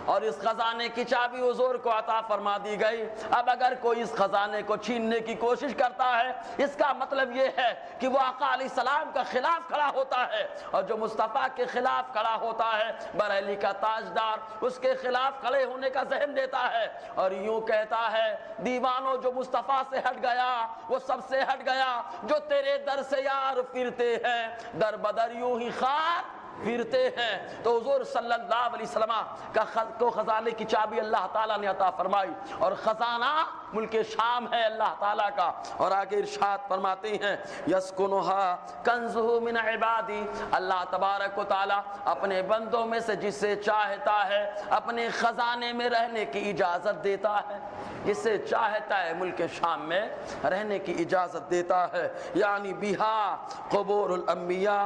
اور اس خزانے کی چابی حضور کو عطا فرما دی گئی۔ اب اگر کوئی اس خزانے کو چھیننے کی کوشش کرتا ہے، اس کا مطلب یہ ہے کہ وہ آقا علیہ السلام کا خلاف کھڑا ہوتا ہے، اور جو مصطفیٰ کے خلاف کھڑا ہوتا ہے بریلی کا تاجدار اس کے خلاف کھڑے ہونے کا ذہن دیتا ہے، اور یوں کہتا ہے دیوانوں جو مصطفیٰ سے ہٹ گیا وہ سب سے ہٹ گیا، جو تیرے در سے یار پھرتے ہیں در بدر یوں ہی خار پھرتے ہیں۔ تو حضور صلی اللہ علیہ وسلم کو خزانے کی چابی اللہ تعالیٰ نے عطا فرمائی، اور خزانہ ملک شام ہے اللہ تعالیٰ کا۔ اور آگے ارشاد فرماتے ہیں یسکنھا کنزہ من عبادی، اللہ تبارک و تعالیٰ اپنے بندوں میں سے جسے چاہتا ہے اپنے خزانے میں رہنے کی اجازت دیتا ہے، جسے چاہتا ہے ملک شام میں رہنے کی اجازت دیتا ہے، یعنی بہا قبور الانبیاء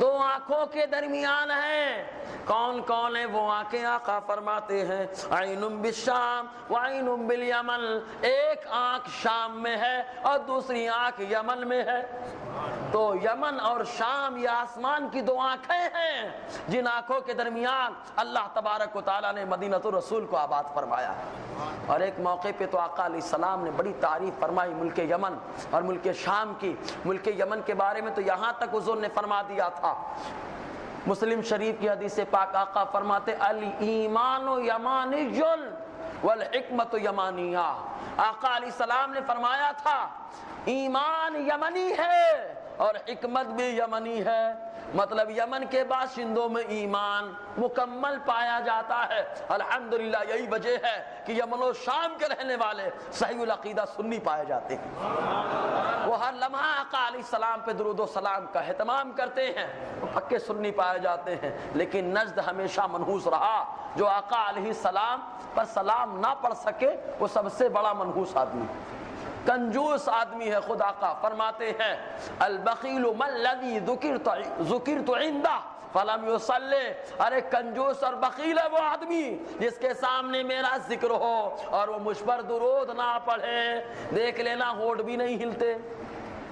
دو آنکھوں کے درمیان ہے۔ کون کون ہے وہ آنکھیں؟ آقا فرماتے ہیں عین بالشام وعین بالیمن، ایک آنکھ شام میں ہے اور دوسری آنکھ یمن میں ہے۔ تو یمن اور شام یہ آسمان کی دو آنکھیں ہیں جن آنکھوں کے درمیان اللہ تبارک و تعالیٰ نے مدینۃ الرسول کو آباد فرمایا۔ اور ایک موقع پہ تو آقا علیہ السلام نے بڑی تعریف فرمائی ملک یمن اور ملک شام کی۔ ملک یمن کے بارے میں تو یہاں تک حضور نے فرما دیا تھا، مسلم شریف کی حدیث پاک آقا فرماتے الایمان یمانی والحکمت یمانیہ۔ آقا علیہ السلام نے فرمایا تھا ایمان یمنی ہے اور حکمت بھی یمنی ہے، مطلب یمن کے باشندوں میں ایمان مکمل پایا جاتا ہے۔ الحمدللہ یہی وجہ ہے کہ یمن و شام کے رہنے والے صحیح العقیدہ سنی پائے جاتے ہیں، وہ ہر لمحہ آقا علیہ السلام پہ درود و سلام کا اہتمام کرتے ہیں، وہ پکے سنی پائے جاتے ہیں۔ لیکن نجد ہمیشہ منحوس رہا، جو آقا علیہ السلام پر سلام نہ پڑھ سکے وہ سب سے بڑا منحوس آدمی، کنجوس آدمی ہے۔ خود آقا فرماتے ہیں البخیل من الذی ذکرت عنده فلم یصلی، ارے کنجوس اور بخیل ہے وہ آدمی جس کے سامنے میرا ذکر ہو اور وہ مجھ پر درود نہ پڑھے۔ دیکھ لینا ہونٹ بھی نہیں ہلتے،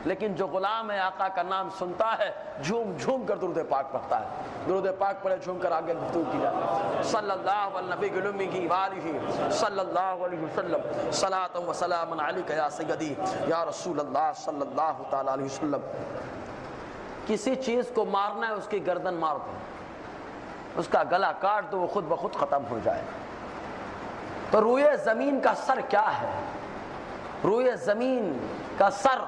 لیکن جو غلام ہے آقا کا نام سنتا ہے جھوم جھوم کر درود پاک پڑھتا ہے۔ درود پاک پڑھے جھوم کر آگے گفتگو کی جائے۔ صلی اللہ علی نبی المی وآلہ صلی اللہ علیہ وسلم صلاۃ و سلام علیک یا سیدی یا رسول اللہ صلی اللہ تعالی علیہ وسلم۔ کسی چیز کو مارنا ہے اس کی گردن مار دو، اس کا گلا کاٹ دو، وہ خود بخود ختم ہو جائے۔ تو روئے زمین کا سر کیا ہے؟ روئے زمین کا سر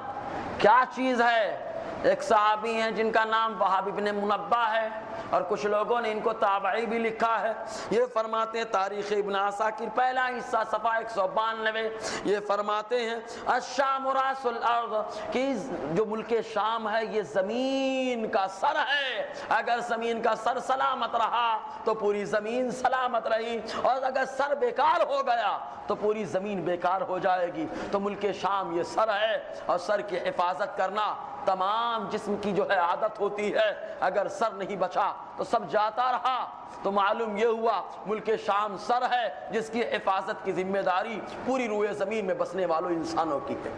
کیا چیز ہے؟ ایک صحابی ہیں جن کا نام وہاب ابن منبہ ہے اور کچھ لوگوں نے ان کو تابعی بھی لکھا ہے۔ یہ فرماتے ہیں تاریخ ابن عساکر پہلا حصہ صفحہ 192، یہ فرماتے ہیں الشام راس الارض، کہ جو ملک شام ہے یہ زمین کا سر ہے۔ اگر زمین کا سر سلامت رہا تو پوری زمین سلامت رہی، اور اگر سر بیکار ہو گیا تو پوری زمین بیکار ہو جائے گی۔ تو ملک شام یہ سر ہے، اور سر کی حفاظت کرنا تمام جسم کی جو ہے عادت ہوتی ہے۔ اگر سر نہیں بچا تو سب جاتا رہا، تو معلوم یہ ہوا ملک شام سر ہے جس کی حفاظت کی ذمہ داری پوری روئے زمین میں بسنے والوں انسانوں کی ہے۔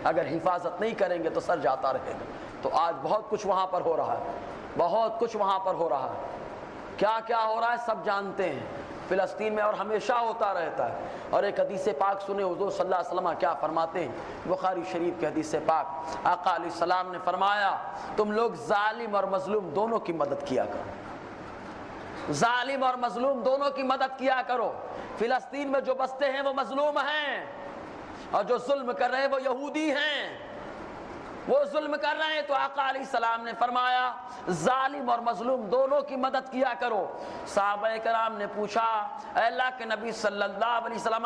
اگر حفاظت نہیں کریں گے تو سر جاتا رہے گا۔ تو آج بہت کچھ وہاں پر ہو رہا ہے، بہت کچھ وہاں پر ہو رہا ہے، کیا کیا ہو رہا ہے سب جانتے ہیں، فلسطین میں اور ہمیشہ ہوتا رہتا ہے۔ اور ایک حدیث پاک سنے حضور صلی اللہ علیہ وسلم کیا فرماتے ہیں، بخاری شریف کی حدیث پاک آقا علیہ السلام نے فرمایا تم لوگ ظالم اور مظلوم دونوں کی مدد کیا کرو، ظالم اور مظلوم دونوں کی مدد کیا کرو۔ فلسطین میں جو بستے ہیں وہ مظلوم ہیں، اور جو ظلم کر رہے ہیں وہ یہودی ہیں، وہ ظلم کر رہے ہیں۔ تو آقا علیہ السلام نے فرمایا ظالم اور مظلوم دونوں کی مدد کیا کرو۔ صحابہ کرام نے پوچھا اے اللہ کے نبی صلی اللہ علیہ وسلم،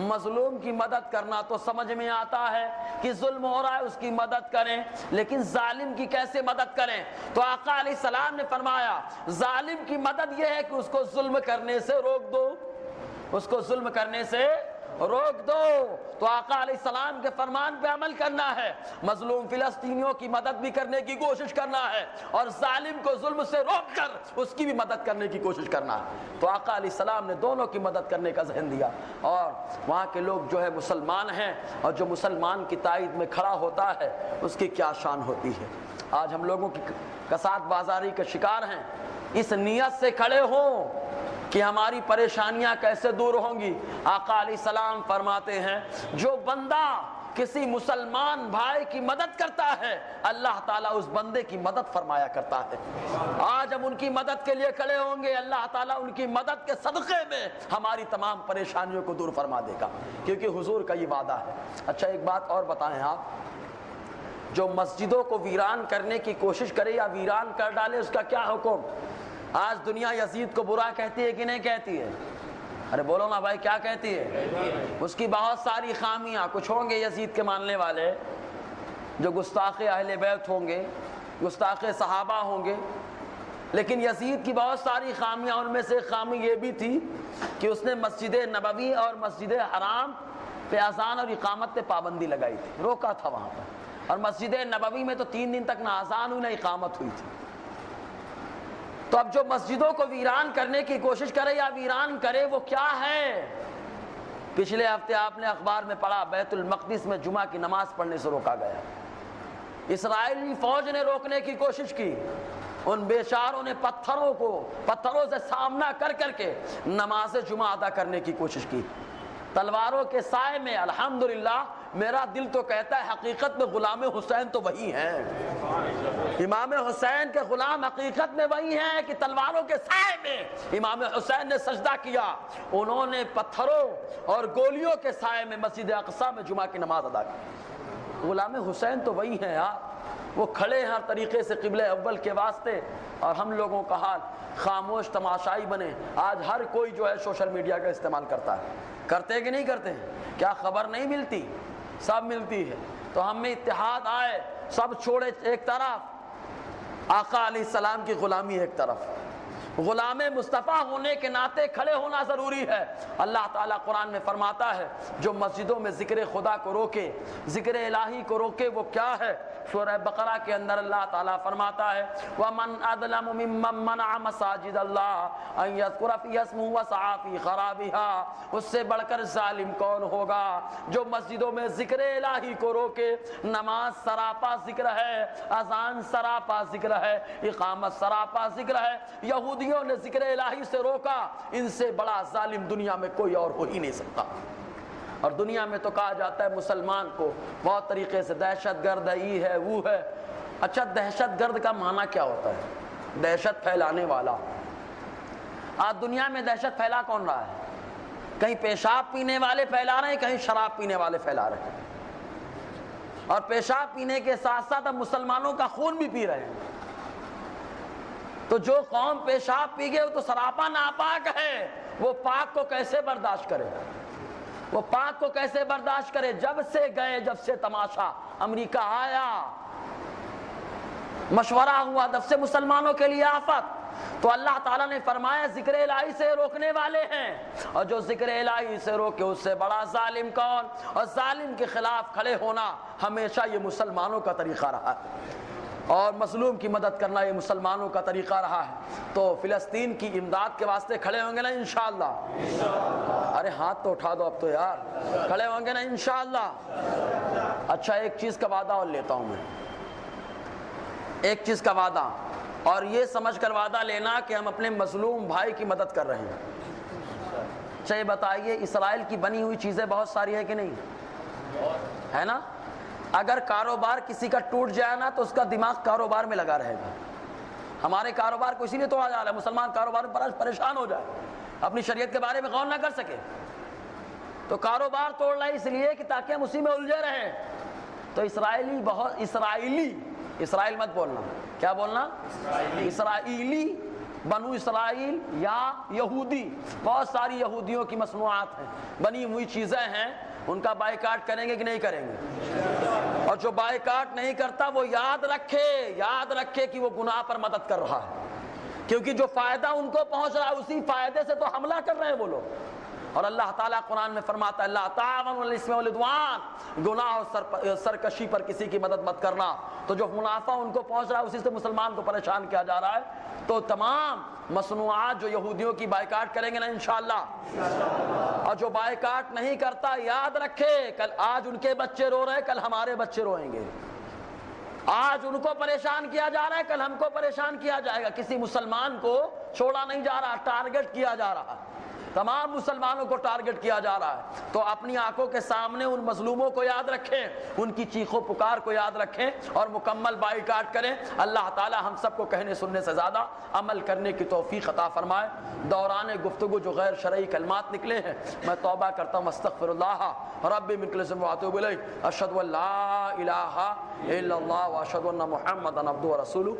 مظلوم کی مدد کرنا تو سمجھ میں آتا ہے کہ ظلم ہو رہا ہے اس کی مدد کریں، لیکن ظالم کی کیسے مدد کریں؟ تو آقا علیہ السلام نے فرمایا ظالم کی مدد یہ ہے کہ اس کو ظلم کرنے سے روک دو، اس کو ظلم کرنے سے روک دو۔ تو آقا علیہ السلام کے فرمان پہ عمل کرنا ہے، مظلوم فلسطینیوں کی مدد بھی کرنے کی کوشش کرنا ہے، اور ظالم کو ظلم سے روک کر اس کی بھی مدد کرنے کی کوشش کرنا ہے۔ تو آقا علیہ السلام نے دونوں کی مدد کرنے کا ذہن دیا۔ اور وہاں کے لوگ جو ہے مسلمان ہیں، اور جو مسلمان کی تائید میں کھڑا ہوتا ہے اس کی کیا شان ہوتی ہے۔ آج ہم لوگوں کی کساد بازاری کا شکار ہیں، اس نیت سے کھڑے ہوں کہ ہماری پریشانیاں کیسے دور ہوں گی۔ آقا علیہ السلام فرماتے ہیں جو بندہ کسی مسلمان بھائی کی مدد کرتا ہے اللہ تعالیٰ اس بندے کی مدد فرمایا کرتا ہے۔ آج ہم ان کی مدد کے لیے کھڑے ہوں گے، اللہ تعالیٰ ان کی مدد کے صدقے میں ہماری تمام پریشانیوں کو دور فرما دے گا، کیونکہ حضور کا یہ وعدہ ہے۔ اچھا ایک بات اور بتائیں آپ، جو مسجدوں کو ویران کرنے کی کوشش کرے یا ویران کر ڈالے اس کا کیا حکم؟ آج دنیا یزید کو برا کہتی ہے کہ نہیں کہتی ہے؟ ارے بولو نا بھائی، کیا کہتی ہے؟ اس کی بہت ساری خامیاں، کچھ ہوں گے یزید کے ماننے والے جو گستاخ اہل بیت ہوں گے، گستاخ صحابہ ہوں گے، لیکن یزید کی بہت ساری خامیاں، ان میں سے ایک خامی یہ بھی تھی کہ اس نے مسجد نبوی اور مسجد حرام پہ اذان اور اقامت پہ پابندی لگائی تھی، روکا تھا وہاں پر۔ اور مسجد نبوی میں تو 3 دن تک نہ اذان ہوئی نہ اقامت ہوئی تھی۔ تو اب جو مسجدوں کو ویران کرنے کی کوشش کرے یا ویران کرے وہ کیا ہے؟ پچھلے ہفتے آپ نے اخبار میں پڑھا بیت المقدس میں جمعہ کی نماز پڑھنے سے روکا گیا. اسرائیلی فوج نے روکنے کی کوشش کی، ان بیچاروں نے پتھروں سے سامنا کر کے نماز جمعہ ادا کرنے کی کوشش کی. تلواروں کے سائے میں الحمدللہ میرا دل تو کہتا ہے حقیقت میں غلام حسین تو وہی ہیں. امام حسین کے غلام حقیقت میں وہی ہیں کہ تلواروں کے سائے میں امام حسین نے سجدہ کیا، انہوں نے پتھروں اور گولیوں کے سائے میں مسجد اقصی میں جمعہ کی نماز ادا کی. غلام حسین تو وہی ہیں یار، وہ کھڑے ہیں ہر طریقے سے قبلہ اول کے واسطے، اور ہم لوگوں کا حال خاموش تماشائی بنے. آج ہر کوئی جو ہے سوشل میڈیا کا استعمال کرتا ہے. کرتے کہ نہیں کرتے؟ کیا خبر نہیں ملتی؟ سب ملتی ہے. تو ہم میں اتحاد آئے، سب چھوڑے ایک طرف، آقا علیہ السلام کی غلامی ایک طرف، غلام مصطفیٰ ہونے کے ناطے کھڑے ہونا ضروری ہے. اللہ تعالیٰ قرآن میں فرماتا ہے جو مسجدوں میں ذکر خدا کو روکے، ذکر الہی کو روکے، وہ کیا ہے؟ سورہ بقرہ کے اندر اللہ تعالیٰ فرماتا ہے وَمَنْ أَظْلَمُ مِمَّنْ مَنَعَ مَسَاجِدَ اللَّهِ أَنْ يَذْكُرَ فِيهَا اسْمُهُ وَسَعَىٰ فِي خَرَابِهَا. اس سے بڑھ کر ظالم کون ہوگا جو مسجدوں میں ذکر الہی کو روکے؟ نماز سراپا ذکر ہے، اذان سراپا ذکر ہے، اقامت سراپا ذکر ہے. یہودیوں نے ذکر الہی سے روکا، ان سے بڑا ظالم دنیا میں کوئی اور ہو ہی نہیں سکتا. اور دنیا میں تو کہا جاتا ہے مسلمان کو بہت طریقے سے دہشت گرد ہے، یہ ہے وہ ہے. اچھا دہشت گرد کا معنی کیا ہوتا ہے؟ دہشت پھیلانے والا. آج دنیا میں دہشت پھیلا کون رہا ہے؟ کہیں پیشاب پینے والے پھیلا رہے ہیں، کہیں شراب پینے والے پھیلا رہے ہیں، اور پیشاب پینے کے ساتھ ساتھ اب مسلمانوں کا خون بھی پی رہے ہیں. تو جو قوم پیشاب پی گئے وہ تو سراپا ناپاک ہے، وہ پاک کو کیسے برداشت کرے؟ وہ پاک کو کیسے برداشت کرے؟ جب سے تماشا امریکہ آیا، مشورہ ہوا، تب سے مسلمانوں کے لیے آفت. تو اللہ تعالیٰ نے فرمایا ذکر الہی سے روکنے والے ہیں، اور جو ذکر الہی سے روکے اس سے بڑا ظالم کون؟ اور ظالم کے خلاف کھڑے ہونا ہمیشہ یہ مسلمانوں کا طریقہ رہا ہے، اور مظلوم کی مدد کرنا یہ مسلمانوں کا طریقہ رہا ہے. تو فلسطین کی امداد کے واسطے کھڑے ہوں گے نا انشاءاللہ؟ ارے ہاتھ تو اٹھا دو اب تو یار، کھڑے ہوں گے نا انشاءاللہ؟ اچھا ایک چیز کا وعدہ اور لیتا ہوں میں، ایک چیز کا وعدہ، اور یہ سمجھ کر وعدہ لینا کہ ہم اپنے مظلوم بھائی کی مدد کر رہے ہیں. اچھا یہ بتائیے اسرائیل کی بنی ہوئی چیزیں بہت ساری ہے کہ نہیں ہے نا؟ اگر کاروبار کسی کا ٹوٹ جائے نا تو اس کا دماغ کاروبار میں لگا رہے گا. ہمارے کاروبار کو اسی لیے توڑا جا رہا ہے، مسلمان کاروبار میں پریشان ہو جائے، اپنی شریعت کے بارے میں غور نہ کر سکے. تو کاروبار توڑ رہا ہے اس لیے کہ تاکہ ہم اسی میں الجھے رہیں. تو اسرائیل مت بولنا، کیا بولنا؟ اسرائیلی، بنو اسرائیل یا یہودی. بہت ساری یہودیوں کی مصنوعات ہیں، بنی ہوئی چیزیں ہیں، ان کا بائیکاٹ کریں گے کہ نہیں کریں گے؟ اور جو بائیکاٹ نہیں کرتا وہ یاد رکھے کہ وہ گناہ پر مدد کر رہا ہے، کیونکہ جو فائدہ ان کو پہنچ رہا ہے اسی فائدے سے تو حملہ کر رہے ہیں وہ لوگ. اور اللہ تعالیٰ قرآن میں فرماتا ہے لا تعاونوا علی الاثم والعدوان، گناہ اور سرکشی پر کسی کی مدد مت کرنا. تو جو منافع ان کو پہنچ رہا ہے اسی سے مسلمان کو پریشان کیا جا رہا ہے. تو تمام مصنوعات جو یہودیوں کی بائیکاٹ کریں گے نا انشاءاللہ، اور جو بائیکاٹ نہیں کرتا یاد رکھے کل آج ان کے بچے رو رہے ہیں، کل ہمارے بچے روئیں گے. آج ان کو پریشان کیا جا رہا ہے، کل ہم کو پریشان کیا جائے گا. کسی مسلمان کو چھوڑا نہیں جا رہا، ٹارگٹ کیا جا رہا ہے، تمام مسلمانوں کو ٹارگٹ کیا جا رہا ہے. تو اپنی آنکھوں کے سامنے ان مظلوموں کو یاد رکھیں، ان کی چیخ و پکار کو یاد رکھیں اور مکمل بائیکاٹ کریں. اللہ تعالی ہم سب کو کہنے سننے سے زیادہ عمل کرنے کی توفیق عطا فرمائے. دوران گفتگو جو غیر شرعی کلمات نکلے ہیں میں توبہ کرتا ہوں، استغفر اللہ ربی من کل ذنب واتوب الیہ. اشہد ان لا الہ الا اللہ واشہد ان محمدا عبدہ ورسولہ.